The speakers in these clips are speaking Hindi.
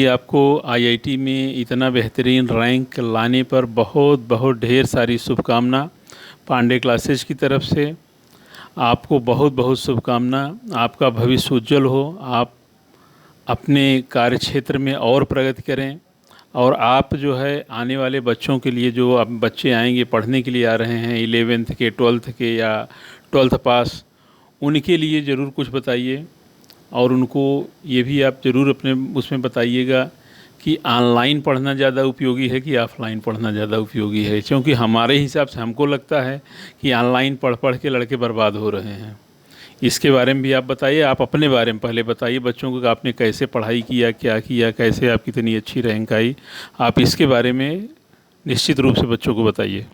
ये आपको आईआईटी में इतना बेहतरीन रैंक लाने पर बहुत बहुत ढेर सारी शुभकामना पांडे क्लासेस की तरफ से। आपको बहुत बहुत शुभकामना। आपका भविष्य उज्जवल हो। आप अपने कार्य क्षेत्र में और प्रगति करें। और आप जो है आने वाले बच्चों के लिए, जो अब बच्चे आएंगे पढ़ने के लिए आ रहे हैं 11th के 12th के या 12th पास, उनके लिए ज़रूर कुछ बताइए। और उनको ये भी आप ज़रूर अपने उसमें बताइएगा कि ऑनलाइन पढ़ना ज़्यादा उपयोगी है कि ऑफ़लाइन पढ़ना ज़्यादा उपयोगी है। क्योंकि हमारे हिसाब से हमको लगता है कि ऑनलाइन पढ़ पढ़ के लड़के बर्बाद हो रहे हैं। इसके बारे में भी आप बताइए। आप अपने बारे में पहले बताइए बच्चों को कि आपने कैसे पढ़ाई किया, क्या किया, कैसे आपकी इतनी अच्छी रैंक आई। आप इसके बारे में निश्चित रूप से बच्चों को बताइए।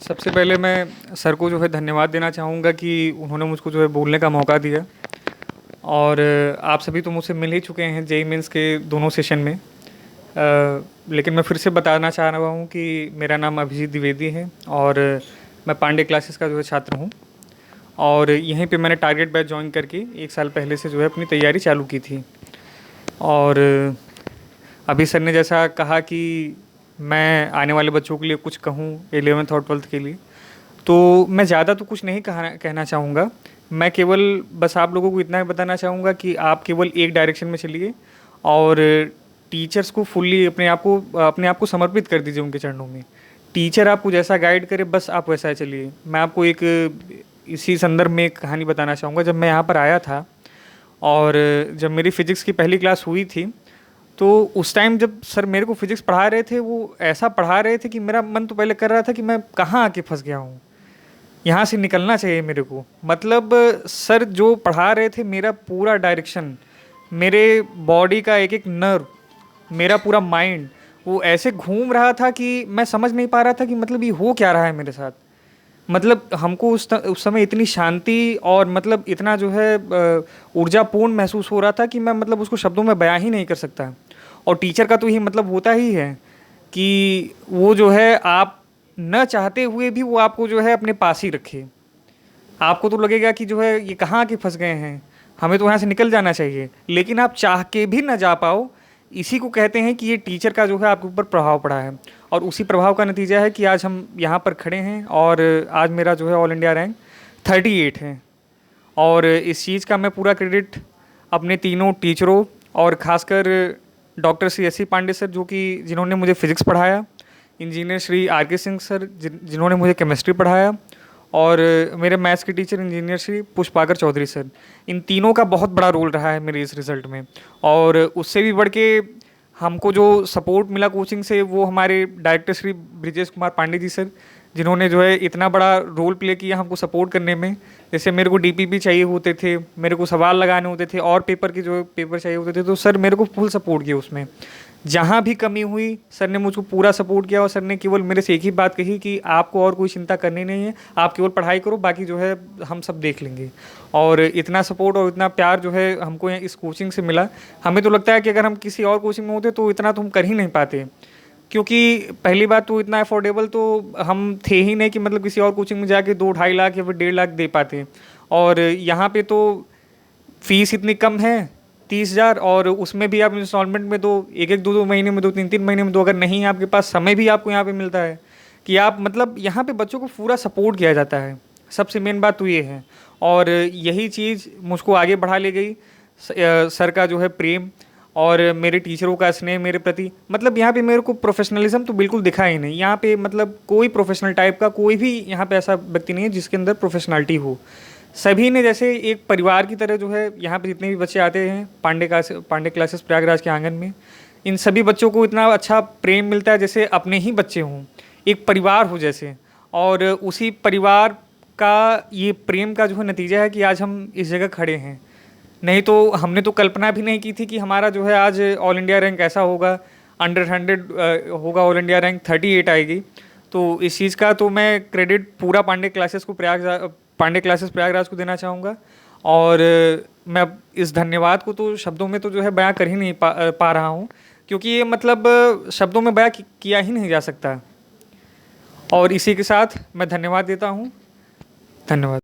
सबसे पहले मैं सर को जो है धन्यवाद देना चाहूँगा कि उन्होंने मुझको जो है बोलने का मौका दिया। और आप सभी तो मुझसे मिल ही चुके हैं जेईई मेंस के दोनों सेशन में। लेकिन मैं फिर से बताना चाह रहा हूँ कि मेरा नाम अभिजीत द्विवेदी है और मैं पांडे क्लासेस का जो है छात्र हूँ। और यहीं पे मैंने टारगेट बैच ज्वाइन करके 1 साल पहले से जो है अपनी तैयारी चालू की थी। और अभी सर ने जैसा कहा कि मैं आने वाले बच्चों के लिए कुछ कहूँ 11th और 12th के लिए, तो मैं ज़्यादा तो कुछ नहीं कहना चाहूँगा। मैं केवल बस आप लोगों को इतना ही बताना चाहूँगा कि आप केवल एक डायरेक्शन में चलिए और टीचर्स को फुल्ली अपने आप को समर्पित कर दीजिए उनके चरणों में। टीचर आपको जैसा गाइड करे बस आप वैसा चलिए। मैं आपको एक इसी संदर्भ में एक कहानी बताना चाहूँगा। जब मैं यहाँ पर आया था और जब मेरी फ़िज़िक्स की पहली क्लास हुई थी, तो उस टाइम जब सर मेरे को फिज़िक्स पढ़ा रहे थे, वो ऐसा पढ़ा रहे थे कि मेरा मन तो पहले कर रहा था कि मैं कहाँ आके फंस गया हूँ, यहाँ से निकलना चाहिए मेरे को। मतलब सर जो पढ़ा रहे थे, मेरा पूरा डायरेक्शन, मेरे बॉडी का एक एक नर्व, मेरा पूरा माइंड वो ऐसे घूम रहा था कि मैं समझ नहीं पा रहा था कि मतलब ये हो क्या रहा है मेरे साथ। मतलब हमको उस समय इतनी शांति और मतलब इतना जो है ऊर्जापूर्ण महसूस हो रहा था कि मैं मतलब उसको शब्दों में बयां ही नहीं कर सकता। और टीचर का तो ये मतलब होता ही है कि वो जो है आप न चाहते हुए भी वो आपको जो है अपने पास ही रखे। आपको तो लगेगा कि जो है ये कहाँ आके फंस गए हैं, हमें तो यहाँ से निकल जाना चाहिए, लेकिन आप चाह के भी ना जा पाओ। इसी को कहते हैं कि ये टीचर का जो है आपके ऊपर प्रभाव पड़ा है। और उसी प्रभाव का नतीजा है कि आज हम यहाँ पर खड़े हैं और आज मेरा जो है ऑल इंडिया रैंक 38 है। और इस चीज़ का मैं पूरा क्रेडिट अपने तीनों टीचरों और ख़ासकर doctor Shri S C Pandey sir, जो कि जिन्होंने मुझे फ़िज़िक्स पढ़ाया, इंजीनियर श्री आर के सिंह सर जिन्होंने मुझे केमिस्ट्री पढ़ाया, और मेरे मैथ्स के teacher engineer Shri Pushpakar Chaudhary sir. इन तीनों का बहुत बड़ा रोल रहा है मेरे इस रिज़ल्ट में। और उससे भी बढ़ के हमको जो सपोर्ट मिला कोचिंग से, वो हमारे डायरेक्टर श्री ब्रिजेश कुमार पांडे जी सर, जिन्होंने जो है इतना बड़ा रोल प्ले किया हमको सपोर्ट करने में। जैसे मेरे को डीपीपी चाहिए होते थे, मेरे को सवाल लगाने होते थे और पेपर के जो पेपर चाहिए होते थे, तो सर मेरे को फुल सपोर्ट किया उसमें। जहाँ भी कमी हुई सर ने मुझको पूरा सपोर्ट किया। और सर ने केवल मेरे से एक ही बात कही कि आपको और कोई चिंता करनी नहीं है, आप केवल पढ़ाई करो, बाकी जो है हम सब देख लेंगे। और इतना सपोर्ट और इतना प्यार जो है हमको यहाँ इस कोचिंग से मिला। हमें तो लगता है कि अगर हम किसी और कोचिंग में होते तो इतना तो हम कर ही नहीं पाते, क्योंकि पहली बात तो इतना अफोर्डेबल तो हम थे ही नहीं कि मतलब किसी और कोचिंग में जाके 2-2.5 लाख या फिर 1.5 लाख दे पाते। और यहाँ पे तो फीस इतनी कम है 30,000, और उसमें भी आप इंस्टॉलमेंट में दो, 1-1, 2-2 महीने में दो, 3-3 महीने में दो। अगर नहीं आपके पास समय भी आपको यहाँ पे मिलता है कि आप मतलब यहाँ पे बच्चों को पूरा सपोर्ट किया जाता है। सबसे मेन बात तो ये है। और यही चीज़ मुझको आगे बढ़ा ले गई। सर का जो है प्रेम और मेरे टीचरों का स्नेह मेरे प्रति, मतलब यहाँ पे मेरे को प्रोफेशनलिज्म तो बिल्कुल दिखा ही नहीं। यहाँ पे मतलब कोई प्रोफेशनल टाइप का कोई भी यहाँ पे ऐसा व्यक्ति नहीं है जिसके अंदर प्रोफेशनलिटी हो। सभी ने जैसे एक परिवार की तरह जो है यहाँ पे जितने भी बच्चे आते हैं पांडे क्लासेस प्रयागराज के आंगन में, इन सभी बच्चों को इतना अच्छा प्रेम मिलता है जैसे अपने ही बच्चे हों, एक परिवार हो जैसे। और उसी परिवार का ये प्रेम का जो है नतीजा है कि आज हम इस जगह खड़े हैं। नहीं तो हमने तो कल्पना भी नहीं की थी कि हमारा जो है आज ऑल इंडिया रैंक ऐसा होगा, अंडर 100 होगा, ऑल इंडिया रैंक 38 आएगी। तो इस चीज़ का तो मैं क्रेडिट पूरा पांडे क्लासेस प्रयागराज को देना चाहूँगा। और मैं इस धन्यवाद को तो शब्दों में तो जो है बयां कर ही नहीं पा रहा हूँ, क्योंकि ये मतलब शब्दों में बयां किया ही नहीं जा सकता। और इसी के साथ मैं धन्यवाद देता हूँ। धन्यवाद।